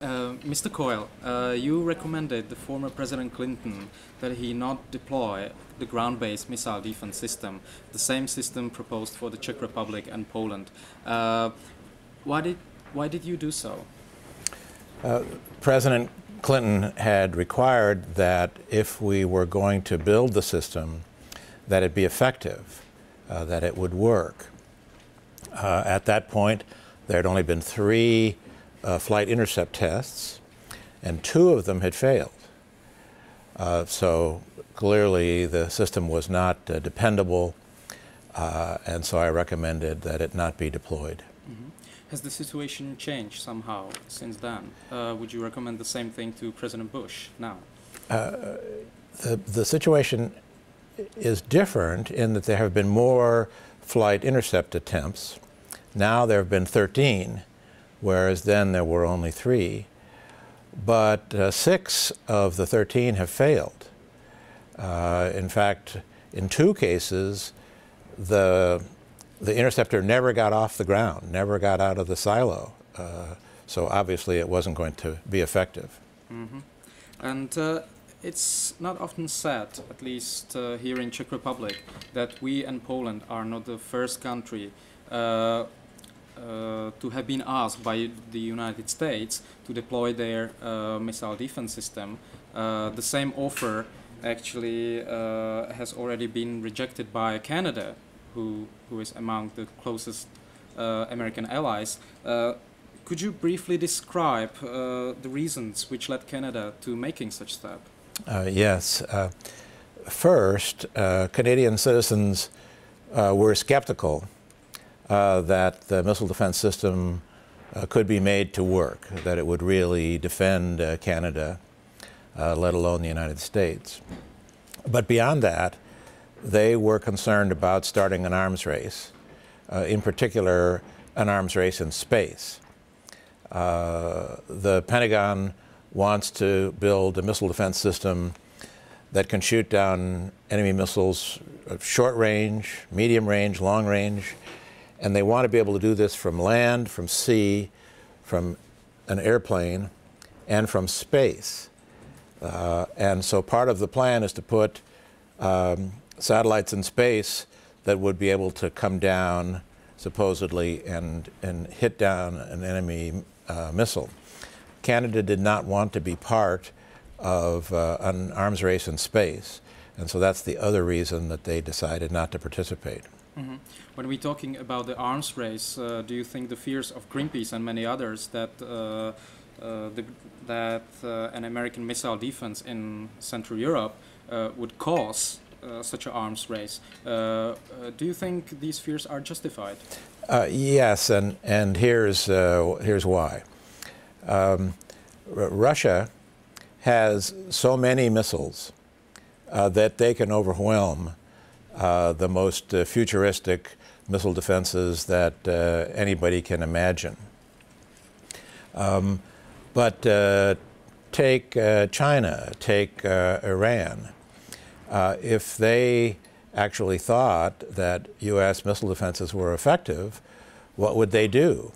Mr. Coyle, you recommended the former President Clinton that he not deploy the ground-based missile defense system, the same system proposed for the Czech Republic and Poland. Why did you do so? President Clinton had required that if we were going to build the system, that it be effective, that it would work. At that point, there had only been 3 flight intercept tests, and 2 of them had failed. So clearly the system was not dependable, and so I recommended that it not be deployed. Mm-hmm. Has the situation changed somehow since then? Would you recommend the same thing to President Bush now? The situation is different in that there have been more flight intercept attempts. Now there have been 13, whereas then there were only 3. But 6 of the 13 have failed. In fact, in 2 cases, the interceptor never got off the ground, never got out of the silo. So obviously it wasn't going to be effective. Mm-hmm. And it's not often said, at least here in Czech Republic, that we and Poland are not the first country to have been asked by the United States to deploy their missile defense system. The same offer actually has already been rejected by Canada, who is among the closest American allies. Could you briefly describe the reasons which led Canada to making such a step? Yes. First, Canadian citizens were skeptical that the missile defense system could be made to work, that it would really defend Canada, let alone the United States. But beyond that, they were concerned about starting an arms race, in particular an arms race in space. The Pentagon wants to build a missile defense system that can shoot down enemy missiles of short range, medium range, long range, and they want to be able to do this from land, from sea, from an airplane, and from space. And so part of the plan is to put satellites in space that would be able to come down, supposedly, and hit down an enemy missile. Canada did not want to be part of an arms race in space, and so that's the other reason that they decided not to participate. Mm-hmm. When we're talking about the arms race, do you think the fears of Greenpeace and many others that an American missile defense in Central Europe would cause such an arms race, do you think these fears are justified? Yes, and here's why. Russia has so many missiles that they can overwhelm the most futuristic missile defenses that anybody can imagine. But take China, take Iran. If they actually thought that U.S. missile defenses were effective, what would they do?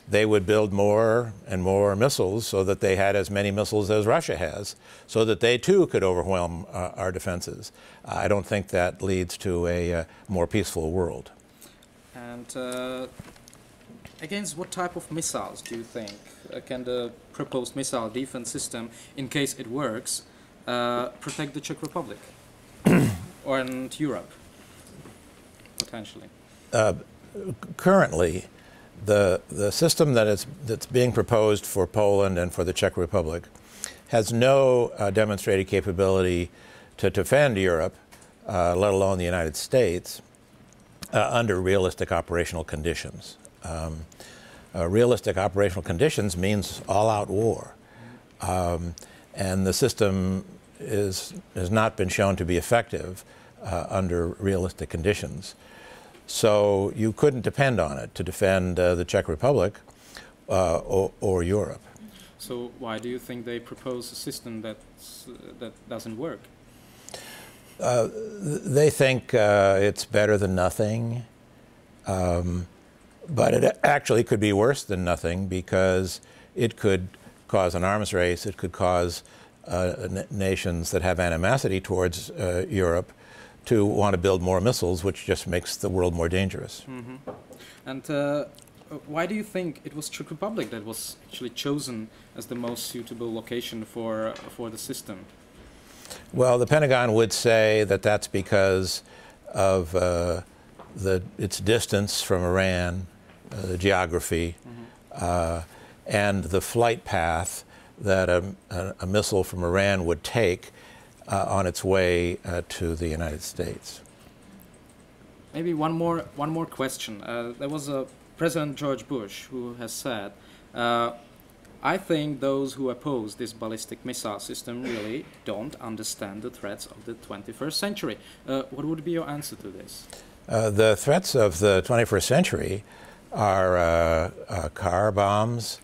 They would build more and more missiles so that they had as many missiles as Russia has, so that they too could overwhelm our defenses. I don't think that leads to a more peaceful world. And against what type of missiles do you think can the proposed missile defense system, in case it works, protect the Czech Republic or in Europe, potentially? Currently, the system that's being proposed for Poland and for the Czech Republic has no demonstrated capability to defend Europe, let alone the United States, under realistic operational conditions. Realistic operational conditions means all-out war. And the system has not been shown to be effective under realistic conditions. So you couldn't depend on it to defend the Czech Republic or Europe. So why do you think they propose a system that doesn't work? They think it's better than nothing, but it actually could be worse than nothing because it could cause an arms race. It could cause nations that have animosity towards Europe to want to build more missiles, which just makes the world more dangerous. Mm-hmm. And why do you think it was Czech Republic that was actually chosen as the most suitable location for the system? Well, the Pentagon would say that that's because of its distance from Iran, the geography, and the flight path that a missile from Iran would take on its way to the United States. Maybe one more question. There was a President George Bush who has said, I think those who oppose this ballistic missile system really don't understand the threats of the 21st century. What would be your answer to this? The threats of the 21st century are car bombs,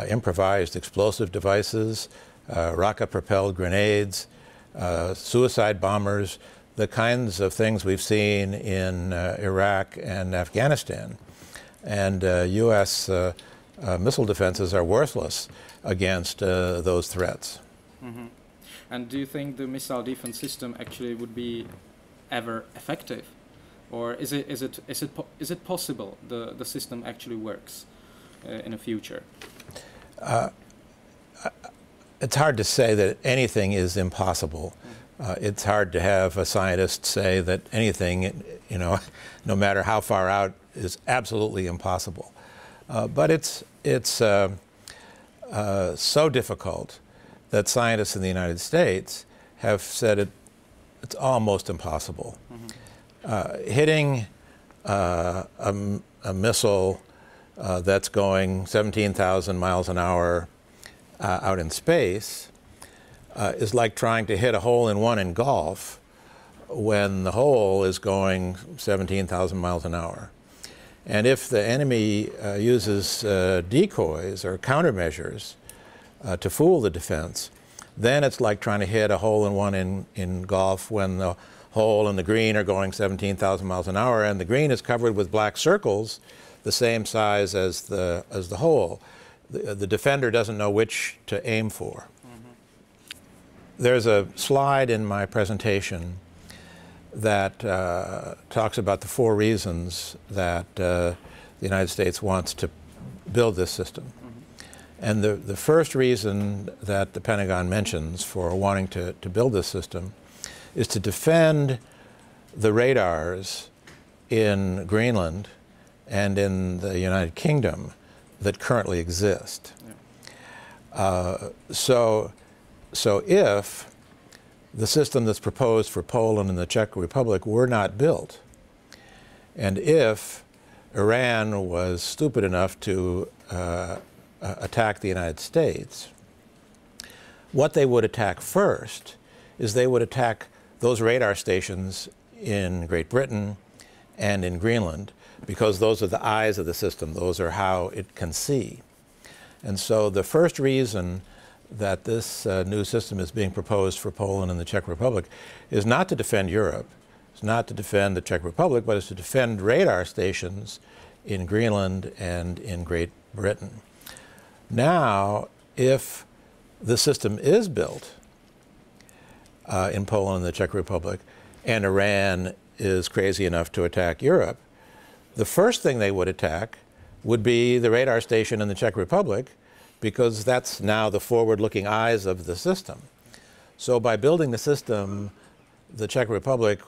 improvised explosive devices, rocket-propelled grenades, suicide bombers, the kinds of things we've seen in Iraq and Afghanistan. And U.S. Missile defenses are worthless against those threats. Mm-hmm. And do you think the missile defense system actually would be ever effective? Or is it possible the system actually works in the future? It's hard to say that anything is impossible. It's hard to have a scientist say that anything, no matter how far out, is absolutely impossible. But it's so difficult that scientists in the United States have said it's almost impossible. Mm-hmm. Hitting a missile that's going 17,000 miles an hour out in space is like trying to hit a hole-in-one in golf when the hole is going 17,000 miles an hour. And if the enemy uses decoys or countermeasures to fool the defense, then it's like trying to hit a hole-in-one in golf when the hole and the green are going 17,000 miles an hour, and the green is covered with black circles the same size as the hole. The defender doesn't know which to aim for. Mm-hmm. There's a slide in my presentation that talks about the 4 reasons that the United States wants to build this system. Mm-hmm. And the first reason that the Pentagon mentions for wanting to build this system is to defend the radars in Greenland and in the United Kingdom that currently exist. Yeah. So if the system that's proposed for Poland and the Czech Republic were not built, and if Iran was stupid enough to attack the United States, what they would attack first is they would attack those radar stations in Great Britain and in Greenland, because those are the eyes of the system. Those are how it can see. And so the first reason that this new system is being proposed for Poland and the Czech Republic is not to defend Europe, it's not to defend the Czech Republic, but it's to defend radar stations in Greenland and in Great Britain. Now, if the system is built in Poland and the Czech Republic, and Iran is crazy enough to attack Europe, the first thing they would attack would be the radar station in the Czech Republic, because that's now the forward-looking eyes of the system. So by building the system, the Czech Republic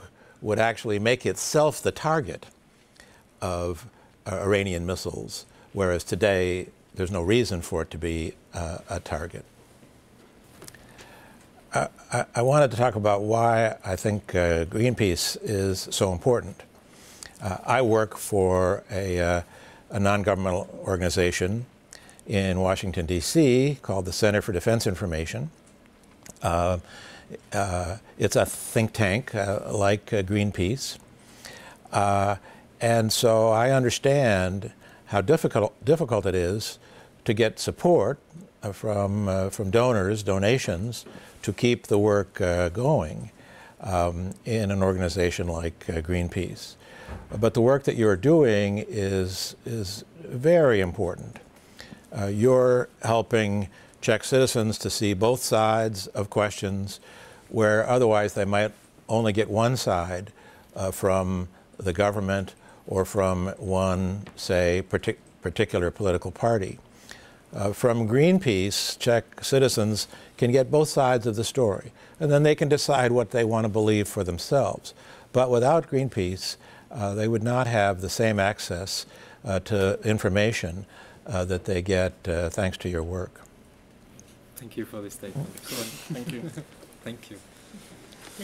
would actually make itself the target of Iranian missiles, whereas today there's no reason for it to be a target. I wanted to talk about why I think Greenpeace is so important. I work for a non-governmental organization in Washington, D.C. called the Center for Defense Information. It's a think tank like Greenpeace. And so I understand how difficult it is to get support from donors, donations, to keep the work going in an organization like Greenpeace. But the work that you're doing is very important. You're helping Czech citizens to see both sides of questions where otherwise they might only get one side from the government or from one, say, particular political party. From Greenpeace, Czech citizens can get both sides of the story, and then they can decide what they want to believe for themselves. But without Greenpeace, they would not have the same access to information that they get thanks to your work. Thank you for this statement. Thank you. Thank you.